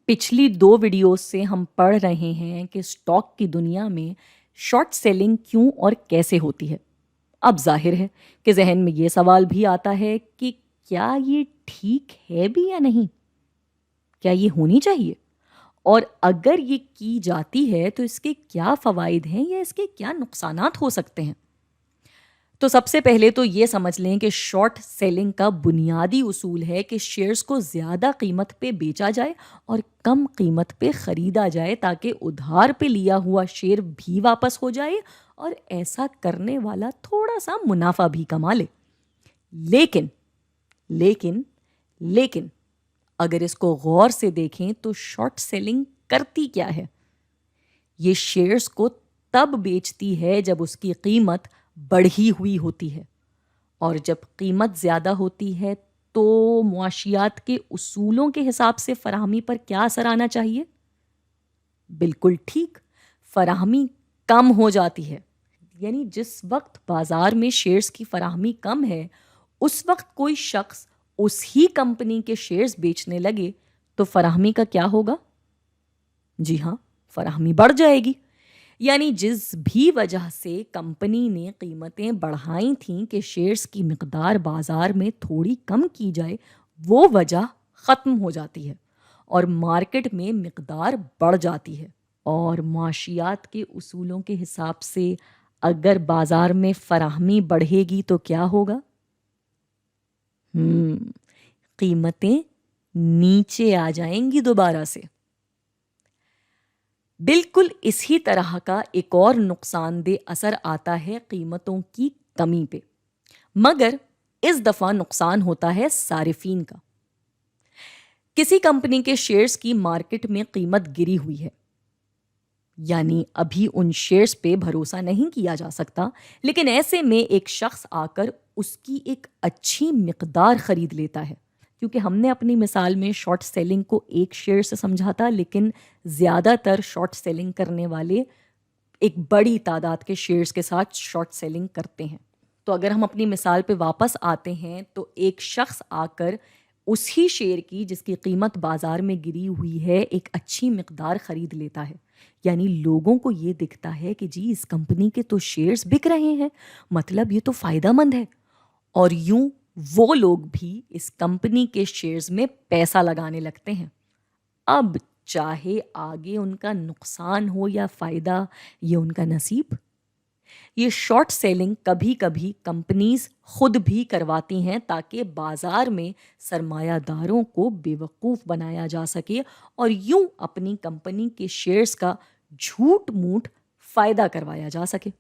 पिछली 2 वीडियोस से हम पढ़ रहे हैं कि स्टॉक की दुनिया में शॉर्ट सेलिंग क्यों और कैसे होती है। अब ज़ाहिर है कि ज़हन में ये सवाल भी आता है कि क्या ये ठीक है भी या नहीं? क्या ये होनी चाहिए? और अगर ये की जाती है तो इसके क्या फ़वाइद हैं या इसके क्या नुकसानात हो सकते हैं? तो सबसे पहले तो ये समझ लें कि शॉर्ट सेलिंग का बुनियादी उसूल है कि शेयर्स को ज़्यादा कीमत पे बेचा जाए और कम कीमत पे ख़रीदा जाए ताकि उधार पे लिया हुआ शेयर भी वापस हो जाए और ऐसा करने वाला थोड़ा सा मुनाफा भी कमा ले। लेकिन लेकिन लेकिन अगर इसको गौर से देखें तो शॉर्ट सेलिंग करती क्या है? ये शेयर्स को तब बेचती है जब उसकी कीमत बढ़ी हुई होती है, और जब कीमत ज़्यादा होती है तो मुआशियात के उसूलों के हिसाब से फ़राहमी पर क्या असर आना चाहिए? बिल्कुल ठीक, फ़राहमी कम हो जाती है। यानी जिस वक्त बाज़ार में शेयर्स की फ़राहमी कम है, उस वक्त कोई शख्स उस ही कंपनी के शेयर्स बेचने लगे तो फ़राहमी का क्या होगा? जी हाँ, फ़राहमी बढ़ जाएगी। यानी जिस भी वजह से कंपनी ने कीमतें बढ़ाई थीं कि शेयर्स की मिकदार बाजार में थोड़ी कम की जाए, वो वजह ख़त्म हो जाती है और मार्केट में मिकदार बढ़ जाती है। और माशियात के उसूलों के हिसाब से अगर बाजार में फराहमी बढ़ेगी तो क्या होगा? कीमतें नीचे आ जाएंगी दोबारा से। बिल्कुल इसी तरह का एक और नुकसानदेह असर आता है कीमतों की कमी पे, मगर इस दफ़ा नुकसान होता है सारिफीन का। किसी कंपनी के शेयर्स की मार्केट में कीमत गिरी हुई है, यानी अभी उन शेयर्स पे भरोसा नहीं किया जा सकता, लेकिन ऐसे में एक शख्स आकर उसकी एक अच्छी मिकदार ख़रीद लेता है। क्योंकि हमने अपनी मिसाल में शॉर्ट सेलिंग को एक शेयर से समझा था, लेकिन ज़्यादातर शॉर्ट सेलिंग करने वाले एक बड़ी तादाद के शेयर्स के साथ शॉर्ट सेलिंग करते हैं। तो अगर हम अपनी मिसाल पे वापस आते हैं तो एक शख्स आकर उसी शेयर की जिसकी कीमत बाजार में गिरी हुई है एक अच्छी मिकदार ख़रीद लेता है। यानी लोगों को ये दिखता है कि जी इस कंपनी के तो शेयर्स बिक रहे हैं, मतलब ये तो फ़ायदा मंद है, और यूं वो लोग भी इस कंपनी के शेयर्स में पैसा लगाने लगते हैं। अब चाहे आगे उनका नुकसान हो या फ़ायदा, ये उनका नसीब। ये शॉर्ट सेलिंग कभी कभी कंपनीज खुद भी करवाती हैं ताकि बाजार में सरमायादारों को बेवकूफ़ बनाया जा सके और यूं अपनी कंपनी के शेयर्स का झूठ मूठ फ़ायदा करवाया जा सके।